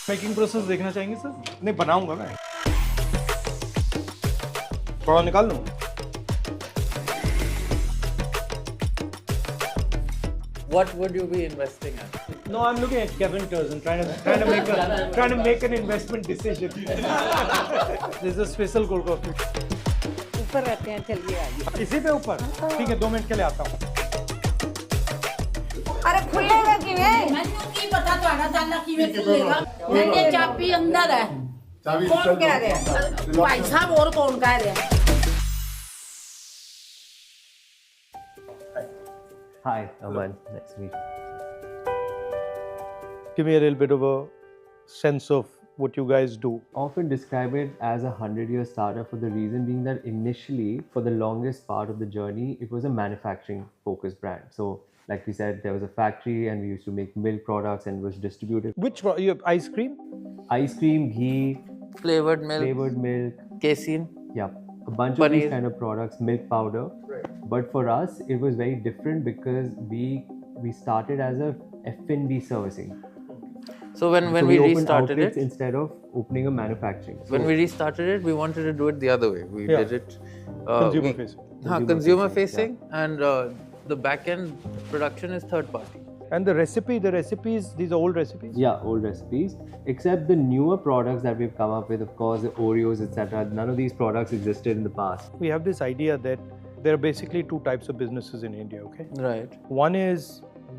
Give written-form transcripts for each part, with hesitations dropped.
Making process देखना चाहेंगे sir? नहीं बनाऊंगा मैं, थोड़ा निकाल लूँ। What would you be investing in? No, I'm looking at Keventers and trying to make an investment decision. This is a special cold coffee. ऊपर रहते हैं, चलिए आइए। इसी पे ऊपर? ठीक है, 2 मिनट के लिए आता हूँ। अरे खुलेगा किवें? मैंने की पता तो आना जानना किवें खुलेगा। मैंने चाबी अंदर है। कौन कह रहे हैं? भाई साहब और कौन कह रहे हैं? Hi, Aman. Nice to meet you. Give me a little bit of a sense of what you guys do. Often describe it as a 100-year startup for the reason being that initially, for the longest part of the journey, it was a manufacturing-focused brand. So, like we said, there was a factory and we used to make milk products and was distributed. Which you have ice cream? Ice cream, ghee, Flavored milk, casein. yeah, a bunch of these kind of products, milk powder. But for us, it was very different because we started as a F&B servicing. So when So we opened restarted outlets it, instead of opening a manufacturing. when we restarted it, we wanted to do it the other way. We Yeah. did it Consumer facing. consumer facing, and the back end production is third party. And the recipes, these are old recipes? Yeah, old recipes. Except the newer products that we've come up with, of course, the Oreos, etc. None of these products existed in the past. We have this idea that there are basically 2 types of businesses in India, okay? Right. One is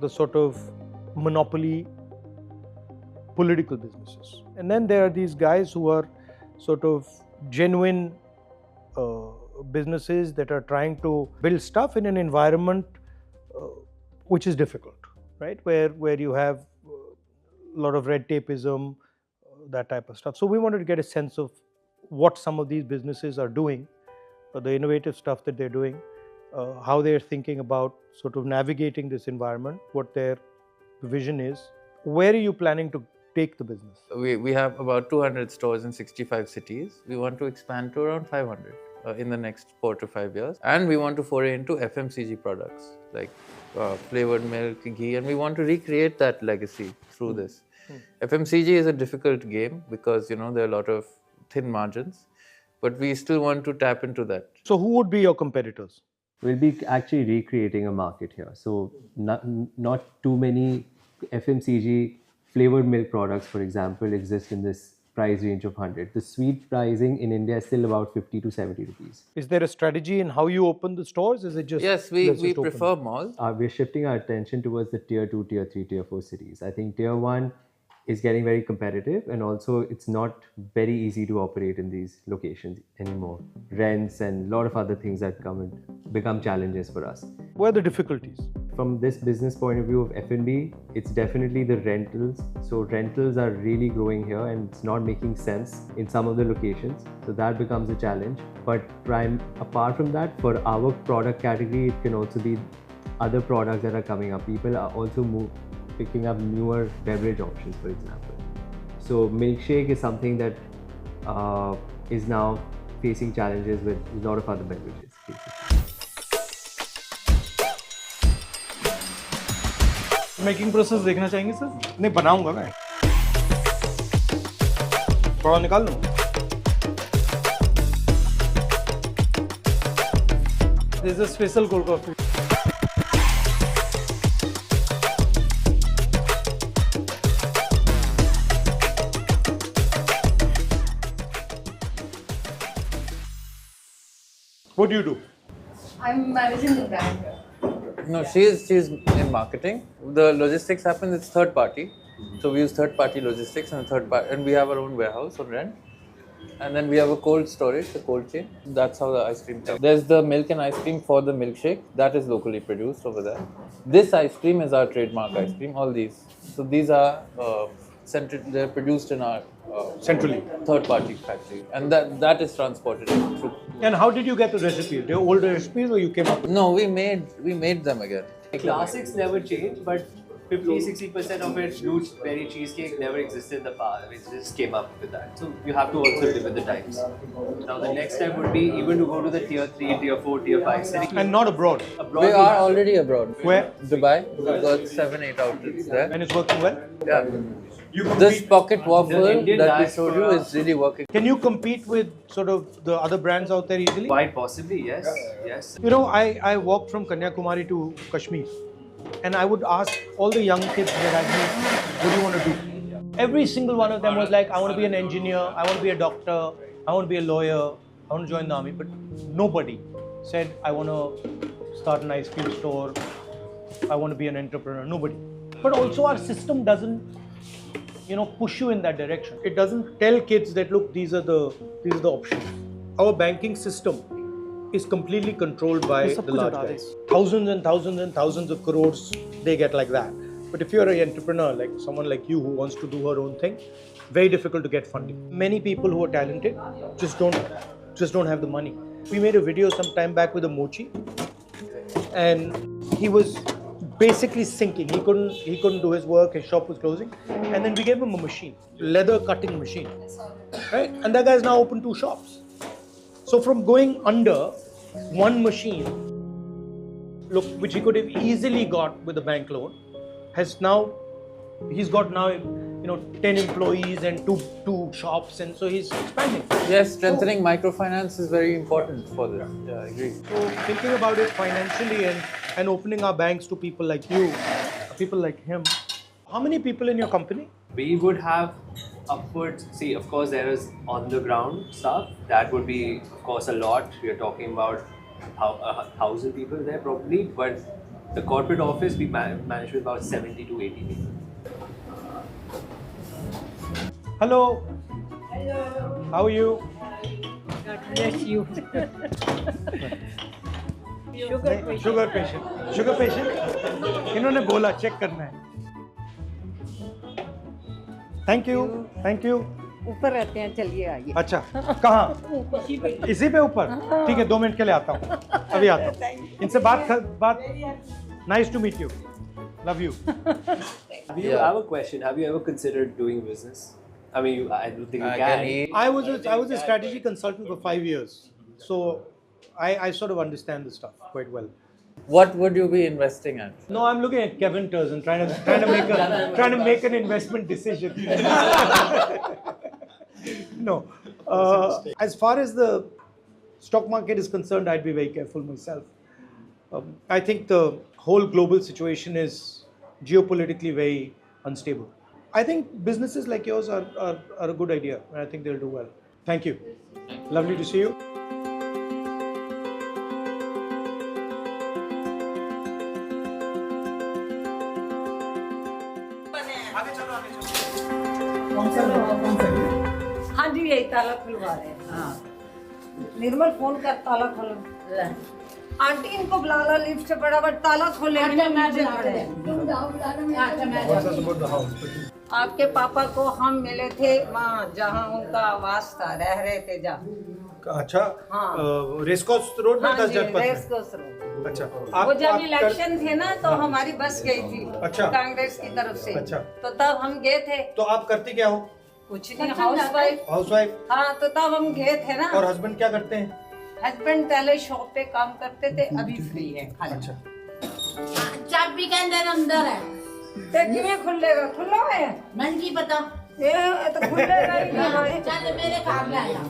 the sort of monopoly political businesses. And then there are these guys who are sort of genuine businesses that are trying to build stuff in an environment which is difficult, right? Where you have a lot of red tapeism, that type of stuff. So we wanted to get a sense of what some of these businesses are doing, the innovative stuff that they're doing, how they're thinking about sort of navigating this environment, what their vision is. Where are you planning to take the business? We have about 200 stores in 65 cities. We want to expand to around 500 in the next 4 to 5 years. And we want to foray into FMCG products like flavored milk, ghee, and we want to recreate that legacy through this. FMCG is a difficult game because, there are a lot of thin margins, but we still want to tap into that. So who would be your competitors? We'll be actually recreating a market here. So not too many FMCG flavored milk products, for example, exist in this price range of 100. The sweet pricing in India is still about 50 to 70 rupees. Is there a strategy in how you open the stores? Is it just Yes, let's we just open prefer them? malls. We're shifting our attention towards the tier 2, tier 3, tier 4 cities. I think tier 1 is getting very competitive, and also it's not very easy to operate in these locations anymore. Rents and a lot of other things that come and become challenges for us. Where are the difficulties? From this business point of view of F&B, it's definitely the rentals. So rentals are really growing here and it's not making sense in some of the locations. So that becomes a challenge. But apart from that, for our product category, it can also be other products that are coming up. People are also picking up newer beverage options, for example. So milkshake is something that is now facing challenges with a lot of other beverages. Making process देखना चाहेंगे sir? नहीं बनाऊंगा मैं, थोड़ा निकाल लूँ। This is a special cold coffee. What do you do? I'm managing the brand. No, she's in marketing. The logistics happens, it's third party. So we use third party logistics and we have our own warehouse on rent. And then we have a cold storage, the cold chain. That's how the ice cream comes. There's the milk and ice cream for the milkshake. That is locally produced over there. This ice cream is our trademark ice cream, all these. So these are they're produced in our Centrally. third party factory. And that is transported through. And how did you get the recipe? They're old recipes or you came up with? No, we made them again. Classics never change, but 50-60% of it, blue berry cheesecake never existed in the past. It just came up with that. So you have to also live with the times. Now the next step would be even to go to the tier 3, tier 4, tier 5. And not abroad. Abroad We are already abroad. Where? Dubai. We've got 7-8 outlets there. And it's working well? Yeah. You This compete, pocket waffle Indian that we showed you diaspora- is really working. can you compete with sort of the other brands out there easily? Quite possibly, yes. Yes. You know, I walked from Kanyakumari to Kashmir, and I would ask all the young kids that I meet, what do you want to do? Every single one of them was like, I want to be an engineer, I want to be a doctor, I want to be a lawyer, I want to join the army. But nobody said, I want to start an ice cream store, I want to be an entrepreneur. Nobody. But also our system doesn't, you know, push you in that direction. It doesn't tell kids that, look, these are the options. Our banking system is completely controlled by the large guys. Thousands and thousands and thousands of crores they get like that. But if you're an entrepreneur, like someone like you who wants to do her own thing, very difficult to get funding. Many people who are talented just don't have the money. We made a video some time back with a mochi, and he was basically sinking. He couldn't do his work. His shop was closing, and then we gave him a machine, leather cutting machine, right? And that guy's now opened 2 shops. So from going under one machine, look, which he could have easily got with a bank loan, he's got now, you know, 10 employees and two shops, and so he's expanding. Yes, strengthening microfinance is very important for this. Yeah, I agree. So thinking about it financially and opening our banks to people like you, people like him. How many people in your company? We would have upwards, see, of course, there is on the ground stuff. That would be, of course, a lot. We are talking about 1,000 people there probably, but the corporate office we manage with about 70 to 80 people. Hello. Hello. How are you? God bless you. Sugar patient इन्होंने बोला check करना है. Thank you. ऊपर रहते हैं, चलिए आइए. अच्छा, कहाँ? इसी पे ऊपर. ठीक है, 2 मिनट के लिए आता हूँ. अभी आता हूँ. इनसे बात. Nice to meet you. Love you. I have a question. Have you ever considered doing business? I mean, I don't think you can. I was a strategy consultant for 5 years, so I sort of understand this stuff quite well. What would you be investing at? No, I'm looking at Keventers and trying to make an investment decision. No, as far as the stock market is concerned, I'd be very careful myself. I think the whole global situation is geopolitically very unstable. I think businesses like yours are a good idea, and I think they'll do well. Thank you. Lovely to see you. हाँ जी, यही ताला खुलवा रहे हैं. हाँ. निर्मल phone कर, ताला खोलो. आंटी इनको बुला लो, लिफ्ट से बड़ा ताला खोले. आपके पापा को हम मिले थे वहाँ जहाँ उनका आवास था, रह रहे थे जहाँ. अच्छा. हाँ. रेसकोर्स रोड में हाँ 10 जी, जनपद में. Racecourse road. अच्छा. वो जब इलेक्शन थे ना, तो हमारी बस गई थी. अच्छा. कांग्रेस की तरफ से. अच्छा. तो तब हम गए थे. तो आप करते क्या हो? कुछ नहीं, हाउसवाइफ. हाँ, तो तब हम गए थे ना. और हस्बैंड क्या करते हैं? हस्बैंड पहले शॉप पे काम करते थे, अभी फ्री है. अच्छा. चाबी के अंदर है. ते किवें खुलेगा? खुला है. मन की पता. ये तो खुलेगा ही नहीं. चल मेरे काम आया.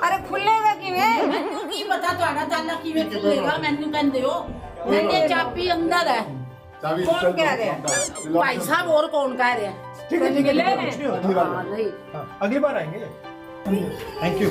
अरे खुलेगा किवें? मैनू की पता ਤੁਹਾਡਾ ਤਾਲਾ ਕਿਵੇਂ ਖੁੱਲੇਗਾ? ਮੈਨੂੰ ਕਹਿੰਦੇ ਹੋ मेरी चाबी अंदर है. कौन कह रहे हैं? भाई साहब और कौन कह रहे हैं? ठीक है, मिले कुछ नहीं होता. हाँ, नहीं. अगली बार आएंगे. Thank you.